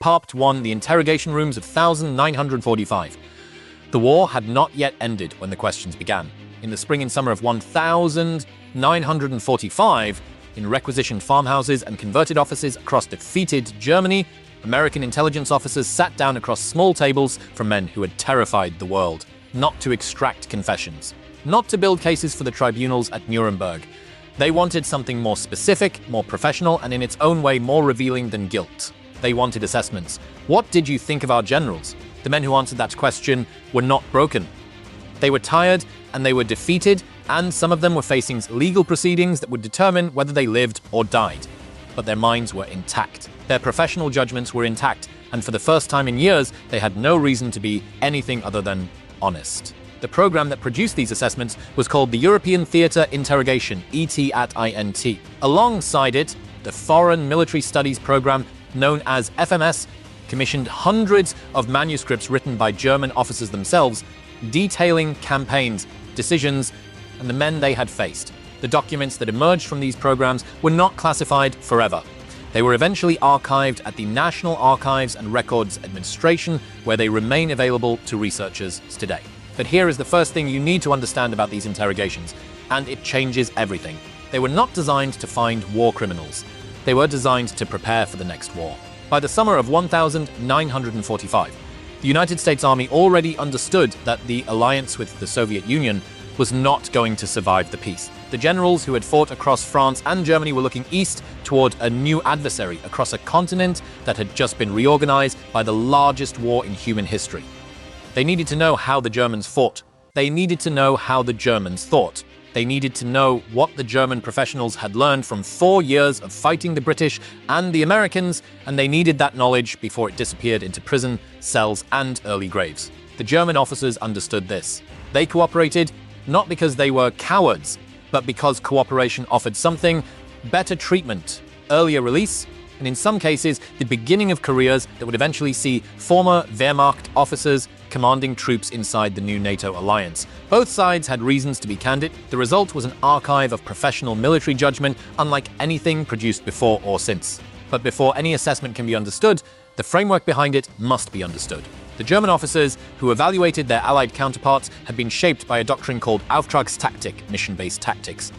Part 1, The Interrogation Rooms of 1945. The war had not yet ended when the questions began. In the spring and summer of 1945, in requisitioned farmhouses and converted offices across defeated Germany, American intelligence officers sat down across small tables from men who had terrified the world, not to extract confessions, not to build cases for the tribunals at Nuremberg. They wanted something more specific, more professional, and in its own way more revealing than guilt. They wanted assessments. What did you think of our generals? The men who answered that question were not broken. They were tired and they were defeated, and some of them were facing legal proceedings that would determine whether they lived or died. But their minds were intact. Their professional judgments were intact, and for the first time in years, they had no reason to be anything other than honest. The program that produced these assessments was called the European Theatre Interrogation, ET@INT. Alongside it, the Foreign Military Studies program, known as FMS, commissioned hundreds of manuscripts written by German officers themselves, detailing campaigns, decisions, and the men they had faced. The documents that emerged from these programs were not classified forever. They were eventually archived at the National Archives and Records Administration, where they remain available to researchers today. But here is the first thing you need to understand about these interrogations, and it changes everything. They were not designed to find war criminals. They were designed to prepare for the next war. By the summer of 1945, the United States Army already understood that the alliance with the Soviet Union was not going to survive the peace. The generals who had fought across France and Germany were looking east toward a new adversary across a continent that had just been reorganized by the largest war in human history. They needed to know how the Germans fought. They needed to know how the Germans thought. They needed to know what the German professionals had learned from 4 years of fighting the British and the Americans, and they needed that knowledge before it disappeared into prison, cells, and early graves. The German officers understood this. They cooperated not because they were cowards, but because cooperation offered something: better treatment, earlier release, and in some cases, the beginning of careers that would eventually see former Wehrmacht officers commanding troops inside the new NATO alliance. Both sides had reasons to be candid. The result was an archive of professional military judgment unlike anything produced before or since. But before any assessment can be understood, the framework behind it must be understood. The German officers who evaluated their Allied counterparts had been shaped by a doctrine called Auftragstaktik, mission-based tactics.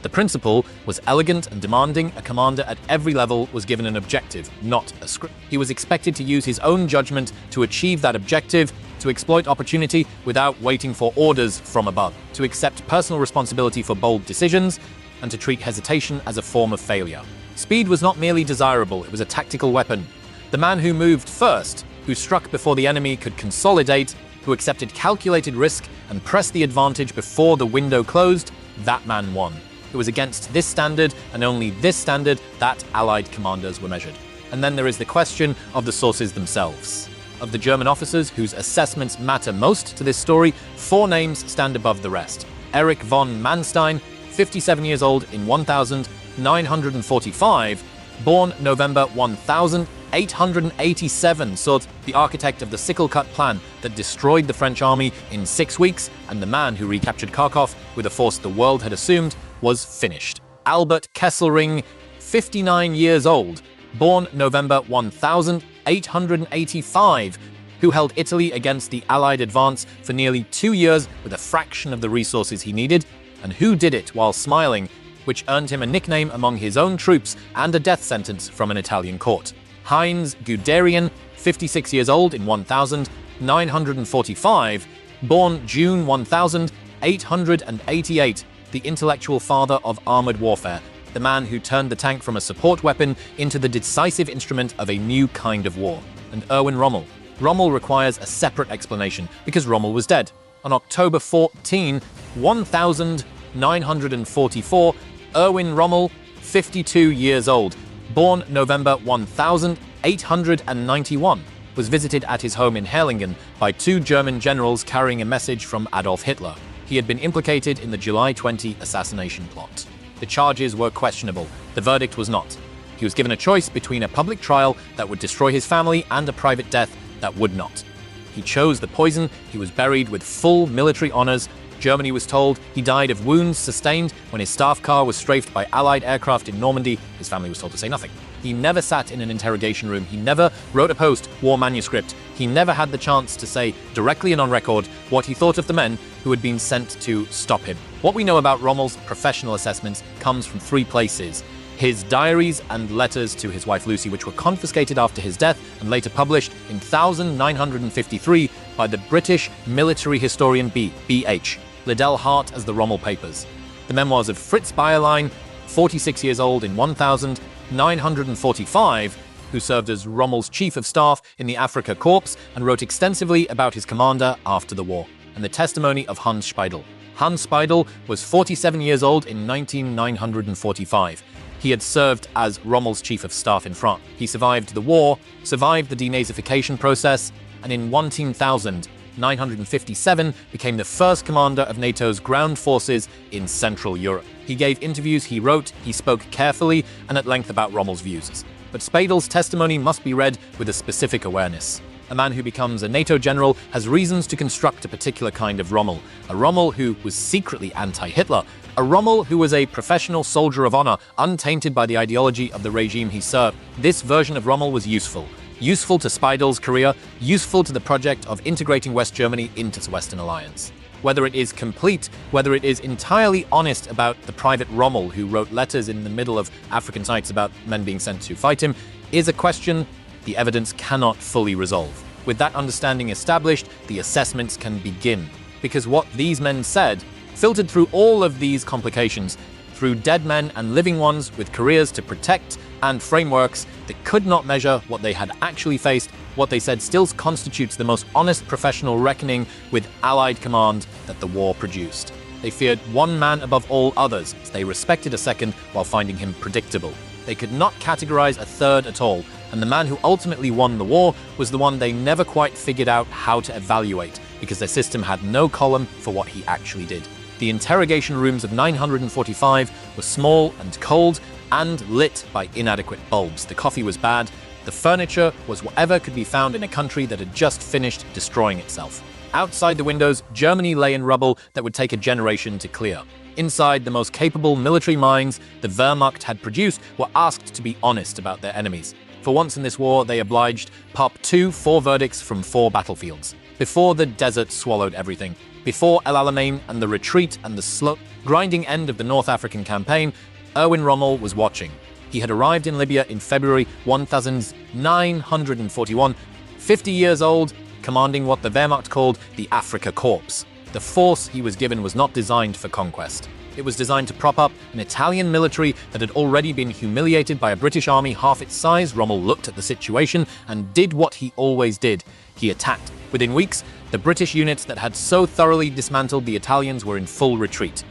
The principle was elegant and demanding. A commander at every level was given an objective, not a script. He was expected to use his own judgment to achieve that objective, to exploit opportunity without waiting for orders from above, to accept personal responsibility for bold decisions, and to treat hesitation as a form of failure. Speed was not merely desirable, it was a tactical weapon. The man who moved first, who struck before the enemy could consolidate, who accepted calculated risk and pressed the advantage before the window closed, that man won. It was against this standard, and only this standard, that Allied commanders were measured. And then there is the question of the sources themselves. Of the German officers whose assessments matter most to this story, 4 names stand above the rest. Erich von Manstein, 57 years old in 1945, born November 1887, sought the architect of the sickle-cut plan that destroyed the French army in 6 weeks, and the man who recaptured Kharkov with a force the world had assumed was finished. Albert Kesselring, 59 years old, born November 1885, who held Italy against the Allied advance for nearly 2 years with a fraction of the resources he needed, and who did it while smiling, which earned him a nickname among his own troops and a death sentence from an Italian court. Heinz Guderian, 56 years old in 1945, born June 1888, the intellectual father of armored warfare, the man who turned the tank from a support weapon into the decisive instrument of a new kind of war. And Erwin Rommel. Rommel requires a separate explanation because Rommel was dead. On October 14, 1944, Erwin Rommel, 52 years old, born November 1891, was visited at his home in Herlingen by 2 German generals carrying a message from Adolf Hitler. He had been implicated in the July 20 assassination plot. The charges were questionable. The verdict was not. He was given a choice between a public trial that would destroy his family and a private death that would not. He chose the poison. He was buried with full military honors. Germany was told he died of wounds sustained when his staff car was strafed by Allied aircraft in Normandy. His family was told to say nothing. He never sat in an interrogation room. He never wrote a post-war manuscript. He never had the chance to say directly and on record what he thought of the men who had been sent to stop him. What we know about Rommel's professional assessments comes from three places: his diaries and letters to his wife Lucy, which were confiscated after his death and later published in 1953 by the British military historian B.H. Liddell Hart as the Rommel Papers. The memoirs of Fritz Bayerlein, 46 years old in 1945, who served as Rommel's chief of staff in the Afrika Korps and wrote extensively about his commander after the war, and the testimony of Hans Speidel. Hans Speidel was 47 years old in 1945. He had served as Rommel's chief of staff in France. He survived the war, survived the denazification process, and in 1957 became the first commander of NATO's ground forces in Central Europe. He gave interviews, he wrote, he spoke carefully and at length about Rommel's views. But Speidel's testimony must be read with a specific awareness. A man who becomes a NATO general has reasons to construct a particular kind of Rommel, a Rommel who was secretly anti-Hitler, a Rommel who was a professional soldier of honor, untainted by the ideology of the regime he served. This version of Rommel was useful to Speidel's career, useful to the project of integrating West Germany into the Western Alliance. Whether it is complete, whether it is entirely honest about the private Rommel who wrote letters in the middle of African sites about men being sent to fight him, is a question the evidence cannot fully resolve. With that understanding established, the assessments can begin. Because what these men said filtered through all of these complications, through dead men and living ones with careers to protect and frameworks that could not measure what they had actually faced. What they said still constitutes the most honest professional reckoning with Allied command that the war produced. They feared one man above all others, as they respected a second while finding him predictable. They could not categorize a third at all, and the man who ultimately won the war was the one they never quite figured out how to evaluate, because their system had no column for what he actually did. The interrogation rooms of 945 were small and cold and lit by inadequate bulbs. The coffee was bad. The furniture was whatever could be found in a country that had just finished destroying itself. Outside the windows, Germany lay in rubble that would take a generation to clear. Inside, the most capable military minds the Wehrmacht had produced were asked to be honest about their enemies. For once in this war, they obliged Pop 4 verdicts from 4 battlefields. Before the desert swallowed everything, before El Alamein and the retreat and the slow, grinding end of the North African campaign, Erwin Rommel was watching. He had arrived in Libya in February 1941, 50 years old, commanding what the Wehrmacht called the Afrika Korps. The force he was given was not designed for conquest. It was designed to prop up an Italian military that had already been humiliated by a British army half its size. Rommel looked at the situation and did what he always did. He attacked. Within weeks, the British units that had so thoroughly dismantled the Italians were in full retreat.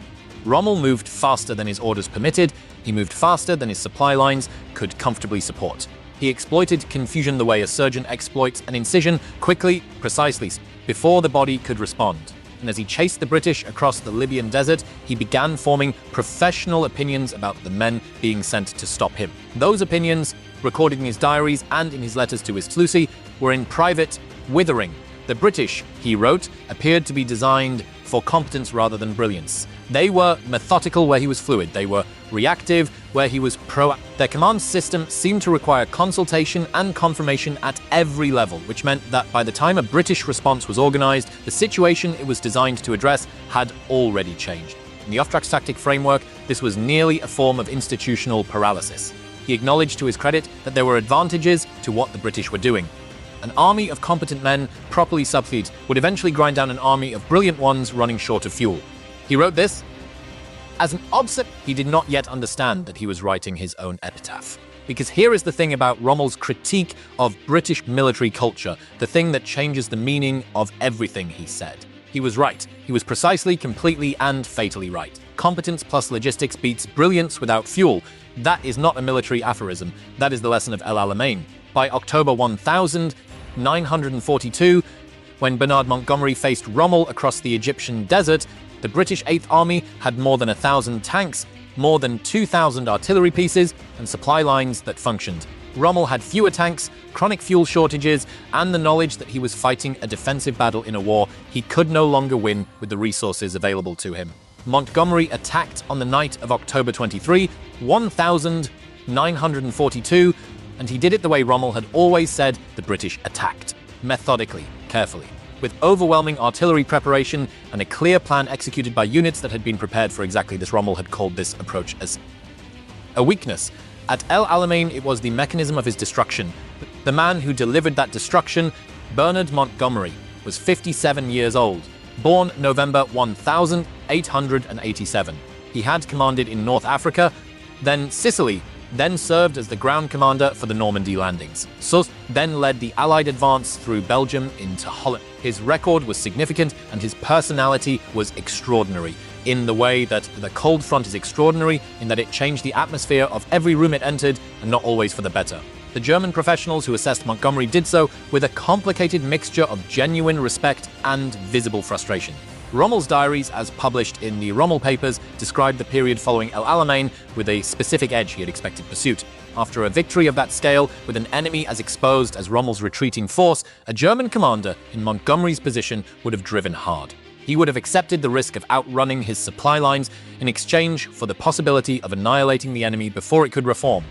Rommel moved faster than his orders permitted. He moved faster than his supply lines could comfortably support. He exploited confusion the way a surgeon exploits an incision, quickly, precisely, before the body could respond. And as he chased the British across the Libyan desert, he began forming professional opinions about the men being sent to stop him. Those opinions, recorded in his diaries and in his letters to his Lucy, were in private, withering. The British, he wrote, appeared to be designed for competence rather than brilliance. They were methodical where he was fluid. They were reactive where he was proactive. Their command system seemed to require consultation and confirmation at every level, which meant that by the time a British response was organized, the situation it was designed to address had already changed. In the Auftrags tactic framework, this was nearly a form of institutional paralysis. He acknowledged to his credit that there were advantages to what the British were doing. An army of competent men, properly subfleet, would eventually grind down an army of brilliant ones running short of fuel. He wrote this. As an observer, he did not yet understand that he was writing his own epitaph. Because here is the thing about Rommel's critique of British military culture, the thing that changes the meaning of everything he said. He was right. He was precisely, completely, and fatally right. Competence plus logistics beats brilliance without fuel. That is not a military aphorism. That is the lesson of El Alamein. By October 1942, when Bernard Montgomery faced Rommel across the Egyptian desert, the British 8th Army had more than 1,000 tanks, more than 2,000 artillery pieces, and supply lines that functioned. Rommel had fewer tanks, chronic fuel shortages, and the knowledge that he was fighting a defensive battle in a war he could no longer win with the resources available to him. Montgomery attacked on the night of October 23, 1,000 942, and he did it the way Rommel had always said the British attacked: methodically, carefully, with overwhelming artillery preparation and a clear plan executed by units that had been prepared for exactly this. Rommel had called this approach as a weakness. At El Alamein, it was the mechanism of his destruction. The man who delivered that destruction, Bernard Montgomery, was 57 years old, born November 1887. He had commanded in North Africa, then Sicily, then served as the ground commander for the Normandy landings. Sus then led the Allied advance through Belgium into Holland. His record was significant and his personality was extraordinary, in the way that the Cold Front is extraordinary in that it changed the atmosphere of every room it entered, and not always for the better. The German professionals who assessed Montgomery did so with a complicated mixture of genuine respect and visible frustration. Rommel's diaries, as published in the Rommel papers, described the period following El Alamein with a specific edge he had expected pursuit. After a victory of that scale, with an enemy as exposed as Rommel's retreating force, a German commander in Montgomery's position would have driven hard. He would have accepted the risk of outrunning his supply lines in exchange for the possibility of annihilating the enemy before it could reform.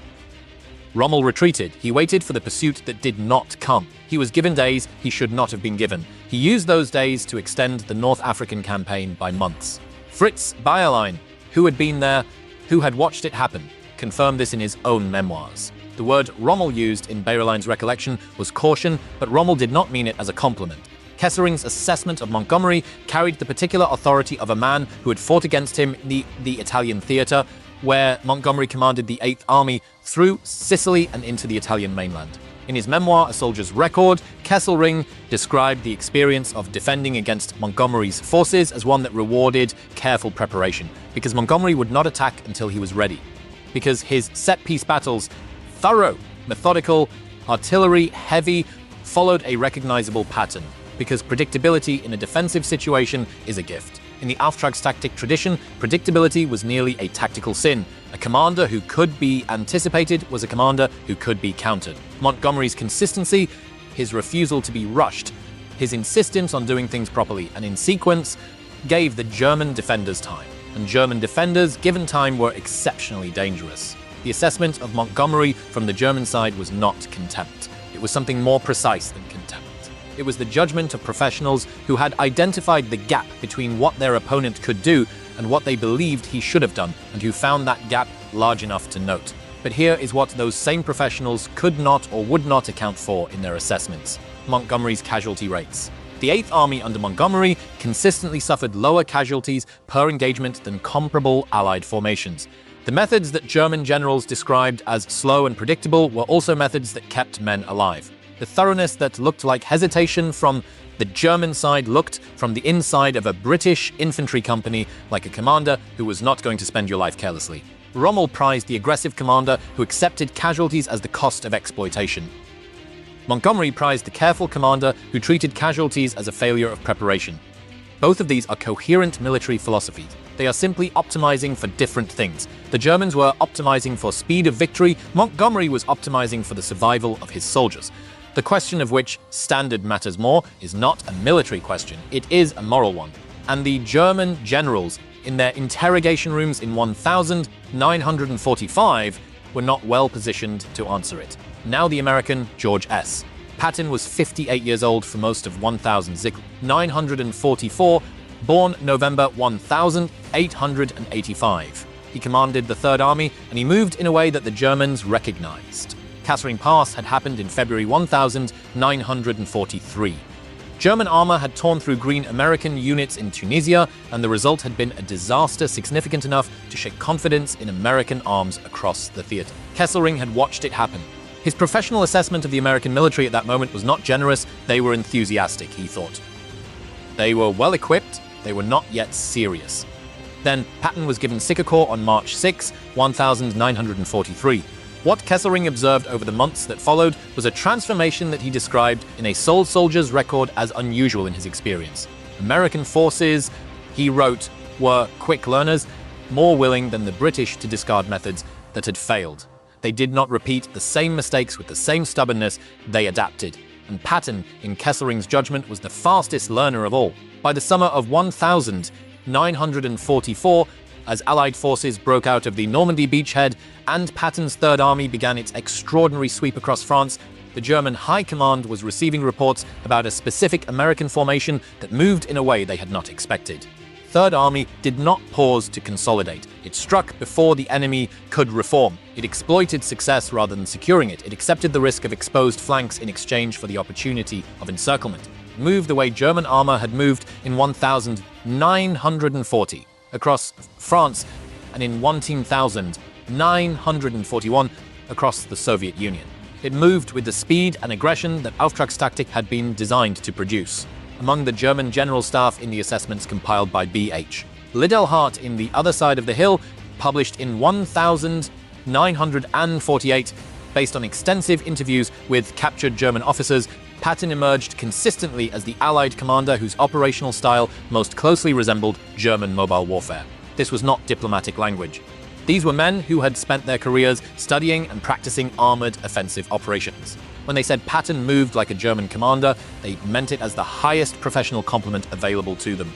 Rommel retreated. He waited for the pursuit that did not come. He was given days he should not have been given. He used those days to extend the North African campaign by months. Fritz Bayerlein, who had been there, who had watched it happen, confirmed this in his own memoirs. The word Rommel used in Bayerlein's recollection was caution, but Rommel did not mean it as a compliment. Kesselring's assessment of Montgomery carried the particular authority of a man who had fought against him in the Italian theater, where Montgomery commanded the 8th Army through Sicily and into the Italian mainland. In his memoir, A Soldier's Record, Kesselring described the experience of defending against Montgomery's forces as one that rewarded careful preparation, because Montgomery would not attack until he was ready, because his set-piece battles, thorough, methodical, artillery-heavy, followed a recognizable pattern, because predictability in a defensive situation is a gift. In the Auftragstactic tradition, predictability was nearly a tactical sin. A commander who could be anticipated was a commander who could be countered. Montgomery's consistency, his refusal to be rushed, his insistence on doing things properly and in sequence, gave the German defenders time. And German defenders, given time, were exceptionally dangerous. The assessment of Montgomery from the German side was not contempt. It was something more precise than contempt. It was the judgment of professionals who had identified the gap between what their opponent could do and what they believed he should have done, and who found that gap large enough to note. But here is what those same professionals could not or would not account for in their assessments: Montgomery's casualty rates. The 8th Army under Montgomery consistently suffered lower casualties per engagement than comparable Allied formations. The methods that German generals described as slow and predictable were also methods that kept men alive. The thoroughness that looked like hesitation from the German side looked from the inside of a British infantry company like a commander who was not going to spend your life carelessly. Rommel prized the aggressive commander who accepted casualties as the cost of exploitation. Montgomery prized the careful commander who treated casualties as a failure of preparation. Both of these are coherent military philosophies. They are simply optimizing for different things. The Germans were optimizing for speed of victory. Montgomery was optimizing for the survival of his soldiers. The question of which standard matters more is not a military question, it is a moral one. And the German generals, in their interrogation rooms in 1945, were not well positioned to answer it. Now the American George S. Patton was 58 years old for most of 1944, born November 1885. He commanded the 3rd Army, and he moved in a way that the Germans recognized. Kesselring Pass had happened in February 1943. German armor had torn through green American units in Tunisia, and the result had been a disaster significant enough to shake confidence in American arms across the theater. Kesselring had watched it happen. His professional assessment of the American military at that moment was not generous, they were enthusiastic, he thought. They were well equipped, they were not yet serious. Then Patton was given Siccarkorps on March 6, 1943. What Kesselring observed over the months that followed was a transformation that he described in a soldier's record as unusual in his experience. American forces, he wrote, were quick learners, more willing than the British to discard methods that had failed. They did not repeat the same mistakes with the same stubbornness, they adapted. And Patton, in Kesselring's judgment, was the fastest learner of all. By the summer of 1944, As Allied forces broke out of the Normandy beachhead and Patton's Third Army began its extraordinary sweep across France, the German High Command was receiving reports about a specific American formation that moved in a way they had not expected. Third Army did not pause to consolidate. It struck before the enemy could reform. It exploited success rather than securing it. It accepted the risk of exposed flanks in exchange for the opportunity of encirclement. It moved the way German armor had moved in 1940 across France and in 1941 across the Soviet Union. It moved with the speed and aggression that Auftragstaktik had been designed to produce. Among the German general staff in the assessments compiled by B.H. Liddelhardt in The Other Side of the Hill, published in 1948, based on extensive interviews with captured German officers, Patton emerged consistently as the Allied commander whose operational style most closely resembled German mobile warfare. This was not diplomatic language. These were men who had spent their careers studying and practicing armored offensive operations. When they said Patton moved like a German commander, they meant it as the highest professional compliment available to them.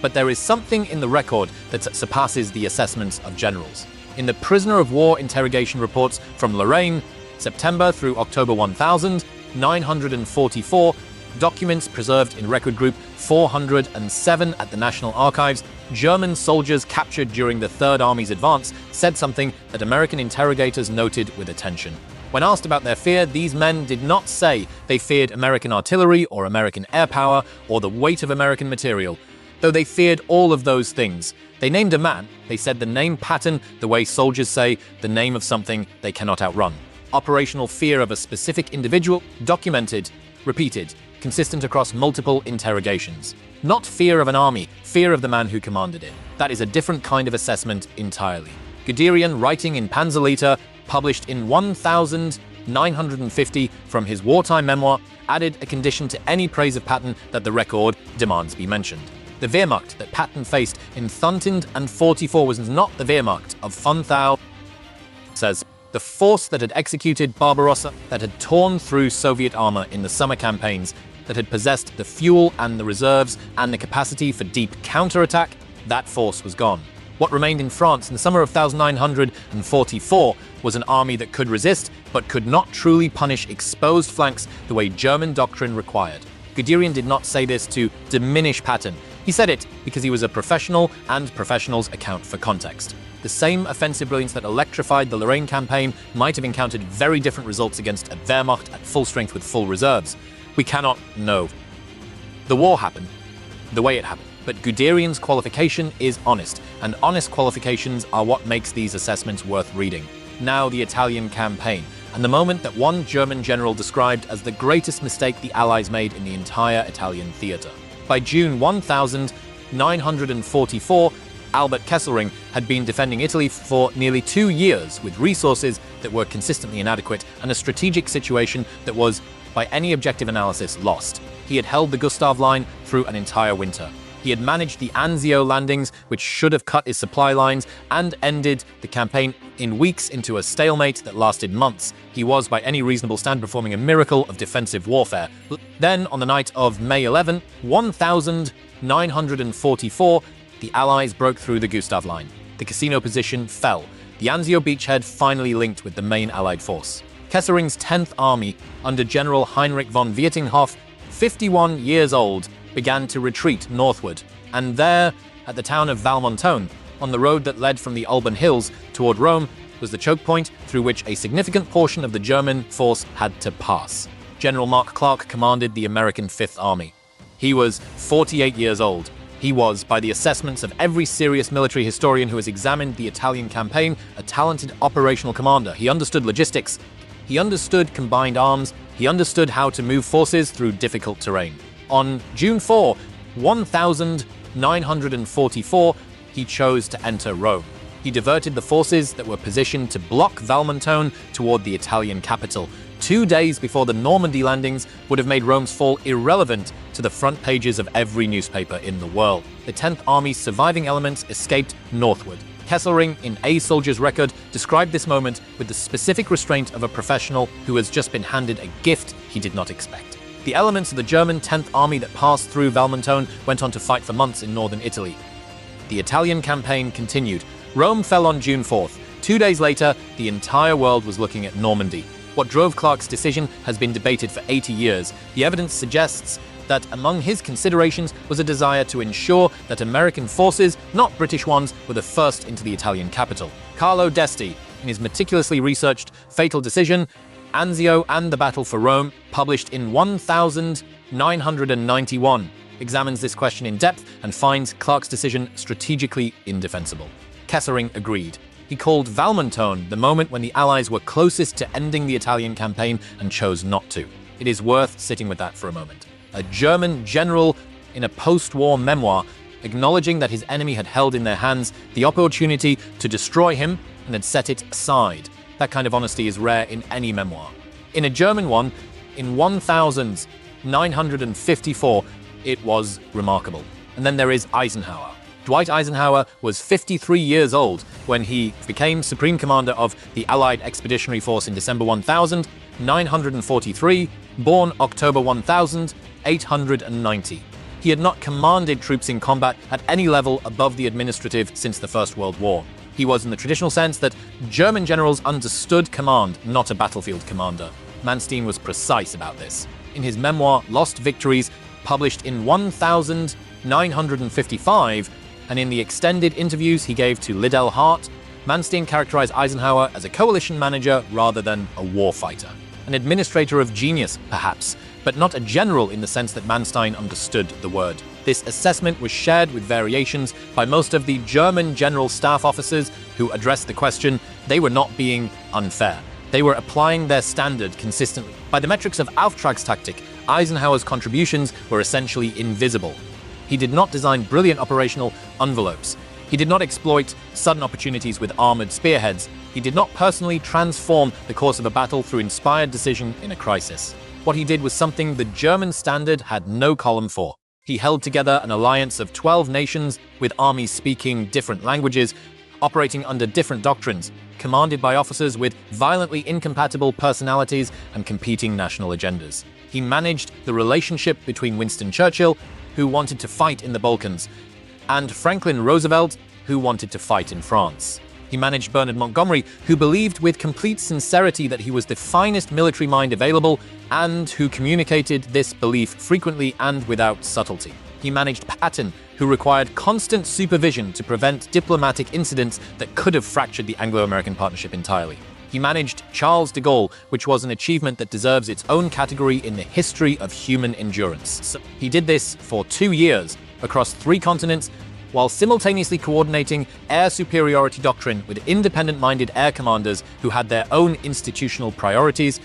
But there is something in the record that surpasses the assessments of generals. In the prisoner of war interrogation reports from Lorraine, September through October 1944, documents preserved in Record Group 407 at the National Archives, German soldiers captured during the Third Army's advance said something that American interrogators noted with attention. When asked about their fear, these men did not say they feared American artillery or American air power or the weight of American material, though they feared all of those things. They named a man. They said the name Patton the way soldiers say the name of something they cannot outrun. Operational fear of a specific individual, documented, repeated, consistent across multiple interrogations. Not fear of an army, fear of the man who commanded it. That is a different kind of assessment entirely. Guderian, writing in Panzerlieder, published in 1950 from his wartime memoir, added a condition to any praise of Patton that the record demands be mentioned. The Wehrmacht that Patton faced in 1944 was not the Wehrmacht of von Thau, says, the force that had executed Barbarossa, that had torn through Soviet armor in the summer campaigns, that had possessed the fuel and the reserves and the capacity for deep counterattack, that force was gone. What remained in France in the summer of 1944 was an army that could resist, but could not truly punish exposed flanks the way German doctrine required. Guderian did not say this to diminish Patton. He said it because he was a professional, and professionals account for context. The same offensive brilliance that electrified the Lorraine campaign might have encountered very different results against a Wehrmacht at full strength with full reserves. We cannot know. The war happened the way it happened. But Guderian's qualification is honest, and honest qualifications are what makes these assessments worth reading. Now the Italian campaign, and the moment that one German general described as the greatest mistake the Allies made in the entire Italian theater. By June 1944, Albert Kesselring had been defending Italy for nearly 2 years with resources that were consistently inadequate and a strategic situation that was, by any objective analysis, lost. He had held the Gustav Line through an entire winter. He had managed the Anzio landings, which should have cut his supply lines, and ended the campaign in weeks into a stalemate that lasted months. He was, by any reasonable standard, performing a miracle of defensive warfare. Then, on the night of May 11, 1944, the Allies broke through the Gustav Line. The Cassino position fell. The Anzio beachhead finally linked with the main Allied force. Kesselring's 10th Army, under General Heinrich von Vietinghoff, 51 years old, began to retreat northward, and there, at the town of Valmontone, on the road that led from the Alban Hills toward Rome, was the choke point through which a significant portion of the German force had to pass. General Mark Clark commanded the American 5th Army. He was 48 years old. He was, by the assessments of every serious military historian who has examined the Italian campaign, a talented operational commander. He understood logistics. He understood combined arms. He understood how to move forces through difficult terrain. On June 4, 1944, he chose to enter Rome. He diverted the forces that were positioned to block Valmontone toward the Italian capital. 2 days before the Normandy landings would have made Rome's fall irrelevant to the front pages of every newspaper in the world. The 10th Army's surviving elements escaped northward. Kesselring, in A Soldier's Record, described this moment with the specific restraint of a professional who has just been handed a gift he did not expect. The elements of the German 10th Army that passed through Valmontone went on to fight for months in northern Italy. the Italian campaign continued. Rome fell on June 4th. 2 days later, the entire world was looking at Normandy. What drove Clark's decision has been debated for 80 years. The evidence suggests that among his considerations was a desire to ensure that American forces, not British ones, were the first into the Italian capital. Carlo d'Este, in his meticulously researched Fatal Decision, Anzio and the Battle for Rome, published in 1991, examines this question in depth and finds Clark's decision strategically indefensible. Kesselring agreed. He called Valmontone the moment when the Allies were closest to ending the Italian campaign and chose not to. It is worth sitting with that for a moment. A German general in a post-war memoir acknowledging that his enemy had held in their hands the opportunity to destroy him and had set it aside. That kind of honesty is rare in any memoir. In a German one, in 1954, it was remarkable. And then there is Eisenhower. Dwight Eisenhower was 53 years old when he became Supreme Commander of the Allied Expeditionary Force in December 1943, born October 1890. He had not commanded troops in combat at any level above the administrative since the First World War. He was, in the traditional sense, that German generals understood command, not a battlefield commander. Manstein was precise about this. In his memoir, Lost Victories, published in 1955, and in the extended interviews he gave to Liddell Hart, Manstein characterized Eisenhower as a coalition manager rather than a warfighter. An administrator of genius, perhaps, but not a general in the sense that Manstein understood the word. This assessment was shared with variations by most of the German general staff officers who addressed the question. They were not being unfair. They were applying their standard consistently. By the metrics of Auftragstaktik, Eisenhower's contributions were essentially invisible. He did not design brilliant operational envelopes. He did not exploit sudden opportunities with armored spearheads. He did not personally transform the course of a battle through inspired decision in a crisis. What he did was something the German standard had no column for. He held together an alliance of 12 nations with armies speaking different languages, operating under different doctrines, commanded by officers with violently incompatible personalities and competing national agendas. He managed the relationship between Winston Churchill, who wanted to fight in the Balkans, and Franklin Roosevelt, who wanted to fight in France. He managed Bernard Montgomery, who believed with complete sincerity that he was the finest military mind available and who communicated this belief frequently and without subtlety. He managed Patton, who required constant supervision to prevent diplomatic incidents that could have fractured the Anglo-American partnership entirely. He managed Charles de Gaulle, which was an achievement that deserves its own category in the history of human endurance. So he did this for 2 years across 3 continents, while simultaneously coordinating air superiority doctrine with independent-minded air commanders who had their own institutional priorities,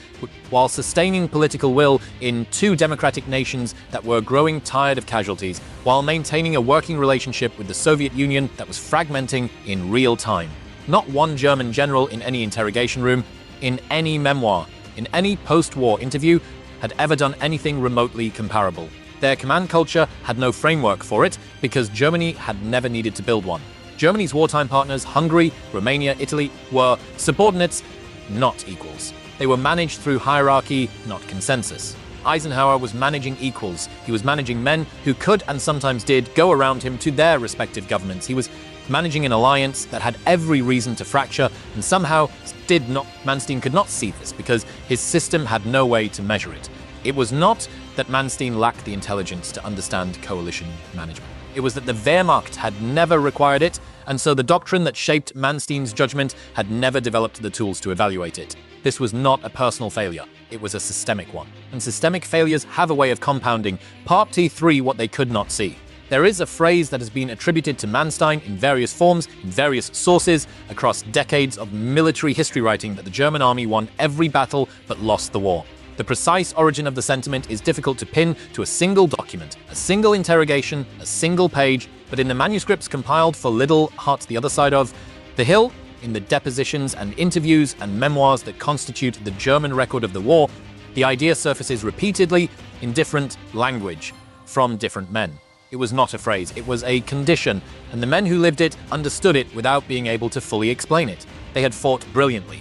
while sustaining political will in 2 democratic nations that were growing tired of casualties, while maintaining a working relationship with the Soviet Union that was fragmenting in real time. Not one German general in any interrogation room, in any memoir, in any post-war interview, had ever done anything remotely comparable. Their command culture had no framework for it because Germany had never needed to build one. Germany's wartime partners, Hungary, Romania, Italy, were subordinates, not equals. They were managed through hierarchy, not consensus. Eisenhower was managing equals. He was managing men who could and sometimes did go around him to their respective governments. He was managing an alliance that had every reason to fracture and somehow did not. Manstein could not see this because his system had no way to measure it. It was not that Manstein lacked the intelligence to understand coalition management. It was that the Wehrmacht had never required it, and so the doctrine that shaped Manstein's judgment had never developed the tools to evaluate it. This was not a personal failure. It was a systemic one. And systemic failures have a way of compounding, part T3 what they could not see. There is a phrase that has been attributed to Manstein in various forms, in various sources, across decades of military history writing that the German army won every battle but lost the war. The precise origin of the sentiment is difficult to pin to a single document, a single interrogation, a single page, but in the manuscripts compiled for Liddell Hart the other side of the hill, in the depositions and interviews and memoirs that constitute the German record of the war, the idea surfaces repeatedly in different language, from different men. It was not a phrase, it was a condition, and the men who lived it understood it without being able to fully explain it. They had fought brilliantly.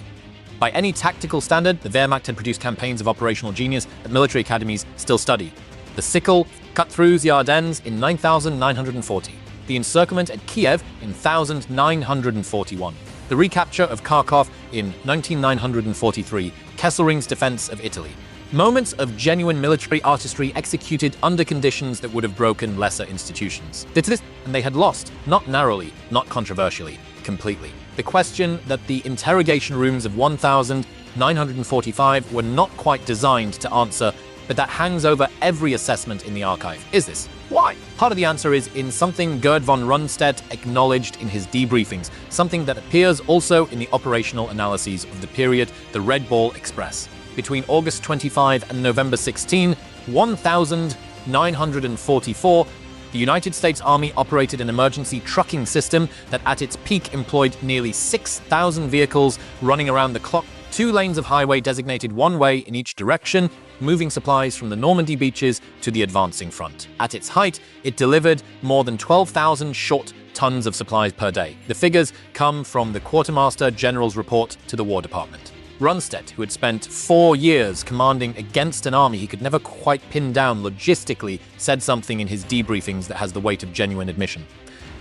By any tactical standard, the Wehrmacht had produced campaigns of operational genius that military academies still study. The Sickle cut through the Ardennes in 9,940. the encirclement at Kiev in 1941, the recapture of Kharkov in 1943, Kesselring's defense of Italy. Moments of genuine military artistry executed under conditions that would have broken lesser institutions. Did this, and they had lost, not narrowly, not controversially, completely. The question that the interrogation rooms of 1945 were not quite designed to answer, but that hangs over every assessment in the archive, is this: why? Part of the answer is in something Gerd von Rundstedt acknowledged in his debriefings, something that appears also in the operational analyses of the period, the Red Ball Express. Between August 25 and November 16, 1944, the United States Army operated an emergency trucking system that at its peak employed nearly 6,000 vehicles running around the clock, 2 lanes of highway designated one way in each direction, moving supplies from the Normandy beaches to the advancing front. At its height, it delivered more than 12,000 short tons of supplies per day. The figures come from the Quartermaster General's report to the War Department. Rundstedt, who had spent 4 years commanding against an army he could never quite pin down logistically, said something in his debriefings that has the weight of genuine admission.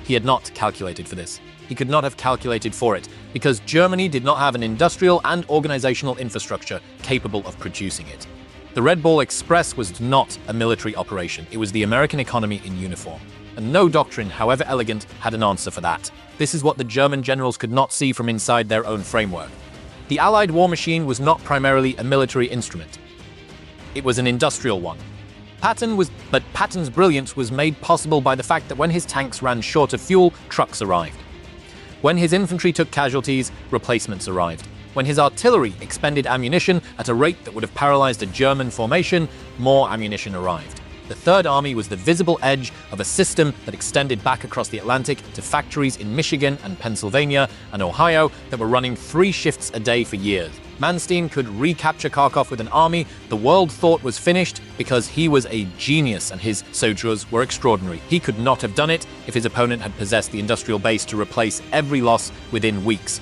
He had not calculated for this. He could not have calculated for it, because Germany did not have an industrial and organizational infrastructure capable of producing it. The Red Ball Express was not a military operation. It was the American economy in uniform. And no doctrine, however elegant, had an answer for that. This is what the German generals could not see from inside their own framework. The Allied war machine was not primarily a military instrument. It was an industrial one. But Patton's brilliance was made possible by the fact that when his tanks ran short of fuel, trucks arrived. When his infantry took casualties, replacements arrived. When his artillery expended ammunition at a rate that would have paralyzed a German formation, more ammunition arrived. The Third Army was the visible edge of a system that extended back across the Atlantic to factories in Michigan and Pennsylvania and Ohio that were running 3 shifts a day for years. Manstein could recapture Kharkov with an army the world thought was finished because he was a genius and his soldiers were extraordinary. He could not have done it if his opponent had possessed the industrial base to replace every loss within weeks.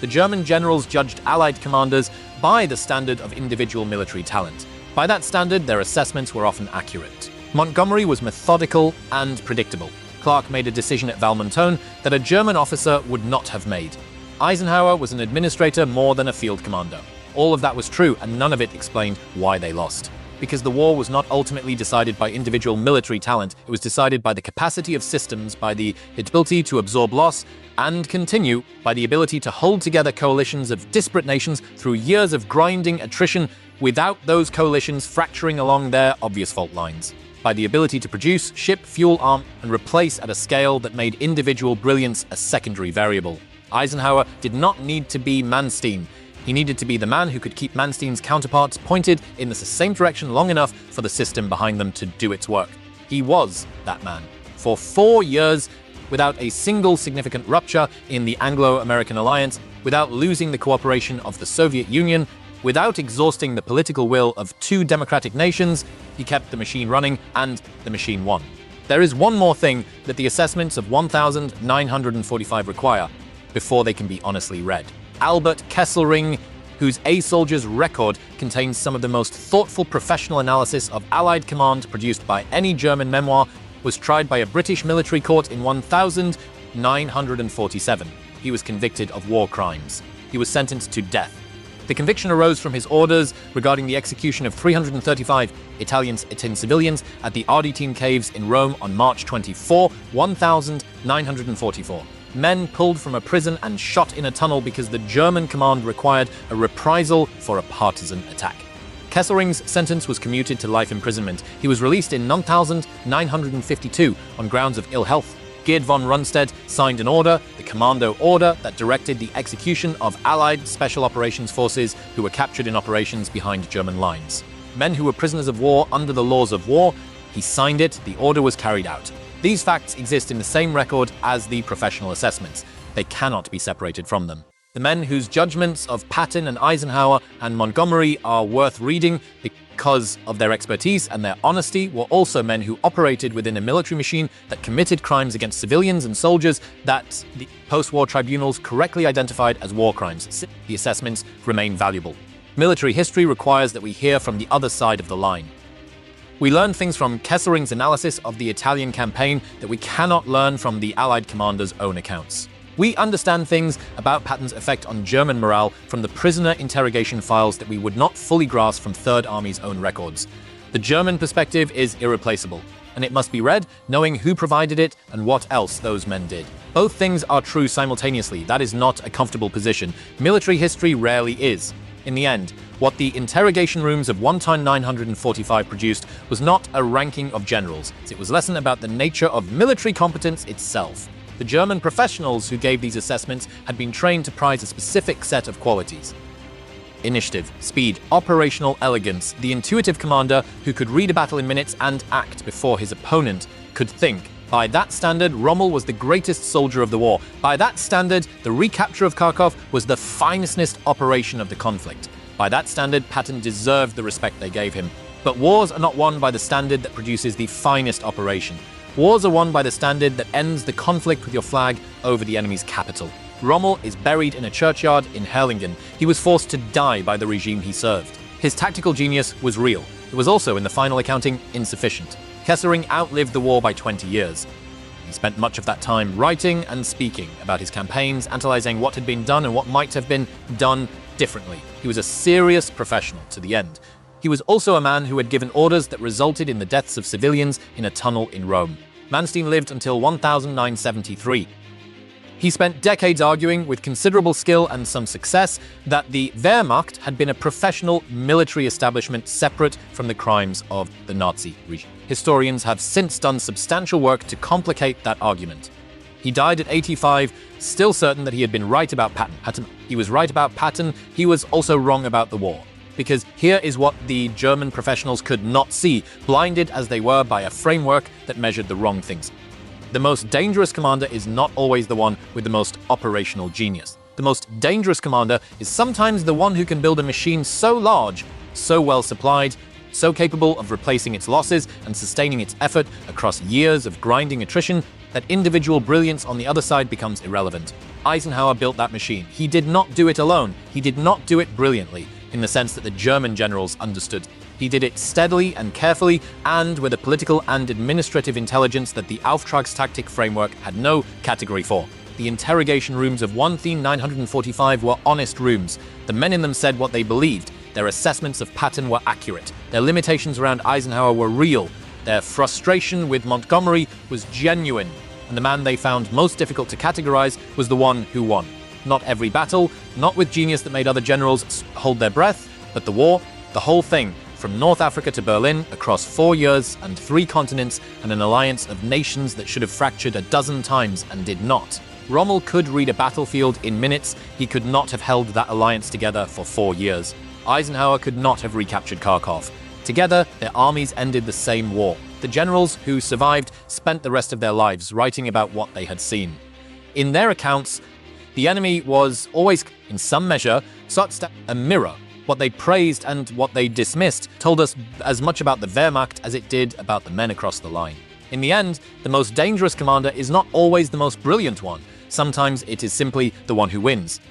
The German generals judged Allied commanders by the standard of individual military talent. By that standard, their assessments were often accurate. Montgomery was methodical and predictable. Clark made a decision at Valmontone that a German officer would not have made. Eisenhower was an administrator more than a field commander. All of that was true, and none of it explained why they lost. Because the war was not ultimately decided by individual military talent, it was decided by the capacity of systems, by the ability to absorb loss and continue, by the ability to hold together coalitions of disparate nations through years of grinding attrition without those coalitions fracturing along their obvious fault lines, by the ability to produce, ship, fuel, arm, and replace at a scale that made individual brilliance a secondary variable. Eisenhower did not need to be Manstein. He needed to be the man who could keep Manstein's counterparts pointed in the same direction long enough for the system behind them to do its work. He was that man. For 4 years, without a single significant rupture in the Anglo-American alliance, without losing the cooperation of the Soviet Union, without exhausting the political will of 2 democratic nations, he kept the machine running, and the machine won. There is one more thing that the assessments of 1945 require before they can be honestly read. Albert Kesselring, whose A Soldier's record contains some of the most thoughtful professional analysis of Allied command produced by any German memoir, was tried by a British military court in 1947. He was convicted of war crimes. He was sentenced to death. The conviction arose from his orders regarding the execution of 335 Italian civilians at the Arditine Caves in Rome on March 24, 1944. Men pulled from a prison and shot in a tunnel because the German command required a reprisal for a partisan attack. Kesselring's sentence was commuted to life imprisonment. He was released in 1952 on grounds of ill health. Gerd von Rundstedt signed an order, the Commando Order, that directed the execution of Allied Special Operations Forces who were captured in operations behind German lines. Men who were prisoners of war under the laws of war. He signed it, the order was carried out. These facts exist in the same record as the professional assessments. They cannot be separated from them. The men whose judgments of Patton and Eisenhower and Montgomery are worth reading because of their expertise and their honesty were also men who operated within a military machine that committed crimes against civilians and soldiers that the post-war tribunals correctly identified as war crimes. The assessments remain valuable. Military history requires that we hear from the other side of the line. We learn things from Kesselring's analysis of the Italian campaign that we cannot learn from the Allied commander's own accounts. We understand things about Patton's effect on German morale from the prisoner interrogation files that we would not fully grasp from Third Army's own records. The German perspective is irreplaceable, and it must be read knowing who provided it and what else those men did. Both things are true simultaneously. That is not a comfortable position. Military history rarely is. In the end, what the interrogation rooms of 1-945 produced was not a ranking of generals. It was a lesson about the nature of military competence itself. The German professionals who gave these assessments had been trained to prize a specific set of qualities: initiative, speed, operational elegance, the intuitive commander who could read a battle in minutes and act before his opponent could think. By that standard, Rommel was the greatest soldier of the war. By that standard, the recapture of Kharkov was the finest operation of the conflict. By that standard, Patton deserved the respect they gave him. But wars are not won by the standard that produces the finest operation. Wars are won by the standard that ends the conflict with your flag over the enemy's capital. Rommel is buried in a churchyard in Herlingen. He was forced to die by the regime he served. His tactical genius was real. It was also, in the final accounting, insufficient. Kesselring outlived the war by 20 years. He spent much of that time writing and speaking about his campaigns, analyzing what had been done and what might have been done differently. He was a serious professional to the end. He was also a man who had given orders that resulted in the deaths of civilians in a tunnel in Rome. Manstein lived until 1973. He spent decades arguing, with considerable skill and some success, that the Wehrmacht had been a professional military establishment separate from the crimes of the Nazi regime. Historians have since done substantial work to complicate that argument. He died at 85, still certain that he had been right about Patton. He was right about Patton, he was also wrong about the war. Because here is what the German professionals could not see, blinded as they were by a framework that measured the wrong things. The most dangerous commander is not always the one with the most operational genius. The most dangerous commander is sometimes the one who can build a machine so large, so well supplied, so capable of replacing its losses and sustaining its effort across years of grinding attrition that individual brilliance on the other side becomes irrelevant. Eisenhower built that machine. He did not do it alone. He did not do it brilliantly, in the sense that the German generals understood. He did it steadily and carefully, and with a political and administrative intelligence that the Auftragstactik framework had no category for. The interrogation rooms of 1-945 were honest rooms. The men in them said what they believed. Their assessments of Patton were accurate. Their limitations around Eisenhower were real. Their frustration with Montgomery was genuine. And the man they found most difficult to categorize was the one who won. Not every battle, not with genius that made other generals hold their breath, but the war, the whole thing, from North Africa to Berlin, across 4 years and 3 continents, and an alliance of nations that should have fractured a dozen times and did not. Rommel could read a battlefield in minutes. He could not have held that alliance together for 4 years. Eisenhower could not have recaptured Kharkov. Together, their armies ended the same war. The generals who survived spent the rest of their lives writing about what they had seen. In their accounts, the enemy was always, in some measure, a mirror. What they praised and what they dismissed told us as much about the Wehrmacht as it did about the men across the line. In the end, the most dangerous commander is not always the most brilliant one. Sometimes it is simply the one who wins.